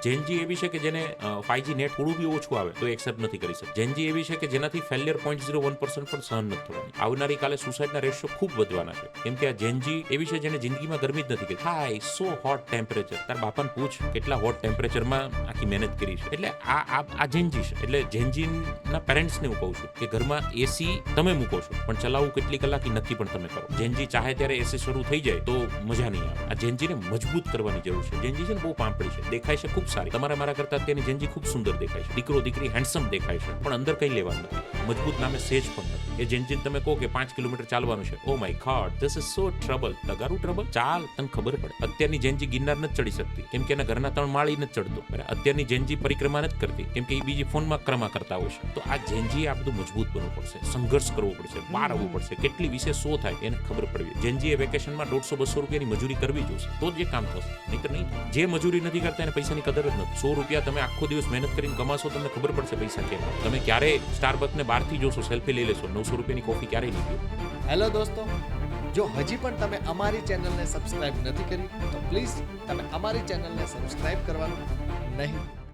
Gen Z એવી છે કે જેને 5G નેટ થોડું બી ઓછું આવે તો એક્સેપ્ટ નથી કરી શકતી. જેનજી એવી છે કે જેનાથી ફેલિયર 0.01% પણ સહન નથી થવાની. આવનારી કાલે સુસાઇડના રેશિયો ખૂબ વધવાના છે, કેમ કે આ જેનજી એવી છે જેને જિંદગીમાં ગરમી જ નથી કરી. હાય સો હોટ ટેમ્પરેચર. તાર બાપાને પૂછ કેટલા હોટ ટેમ્પરેચરમાં આખી મહેનત કરી છે. એટલે આ જેનજી છે. એટલે જેનજીના પેરેન્ટ્સને હું કહું છું કે ઘરમાં એસી તમે મૂકો છો પણ ચલાવવું કેટલી કલાક નક્કી પણ તમે કરો. જેનજી ચાહે ત્યારે એસી શરૂ થઈ જાય તો મજા નહીં આવે. આ જેનજીને મજબૂત કરવાની જરૂર છે. જેનજી છે ને બહુ પાંપડી છે, દેખાય છે ખૂબ સારી. તમારા મારા કરતા અત્યારની જેનજી ખૂબ સુંદર દેખાય છે. દીકરો દીકરી હેન્ડસમ દેખાય છે, પણ અંદર કંઈ લેવાનું નથી. મજબૂત નામે સેજ પણ નથી. એ જેનજીને તમે કહો કે 5 કિલોમીટર ચાલવાનું છે, oh my god this is so trouble. તગારું ટ્રબલ. ચાલ તને ખબર પડે. અત્યારની જેનજી ગિરનાર નથી ચડી શકતી, કેમ કે એના ઘરના 3 માળી નથી ચડતો. અત્યારની જેનજી પરિક્રમા નથી કરતી, કેમ કે એ બીજી ફોનમાં ક્રમા કરતા હોય છે. તો આ જેનજી આ બધું મજબૂત બનવું પડશે, સંઘર્ષ કરવો પડશે, બહાર આવવું પડશે. કેટલી વિશે શો થાય એને ખબર પડવી. જેનજી એ વેકેશનમાં 150-200 રૂપિયાની મજૂરી કરવી જોશે, તો જ એ કામ થશે. નહીંતર નહીં. જે મજૂરી નથી કરતા એને પૈસાની કદર જ નથી. 100 રૂપિયા તમે આખો દિવસ મહેનત કરીને કમાશો, તમને ખબર પડશે પૈસા કેમ. તમે ક્યારે સ્ટારબક્સને બહારથી જોશો, સેલ્ફી લઈ લેશો, 900 રૂપિયાની કોફી ક્યારેય નહીં પીઓ. હેલો દોસ્તો, જો હજી પણ તમે અમારી ચેનલને સબસ્ક્રાઇબ નથી કરી તો પ્લીઝ તમે અમારી ચેનલને સબસ્ક્રાઇબ કરવાનું નહીં.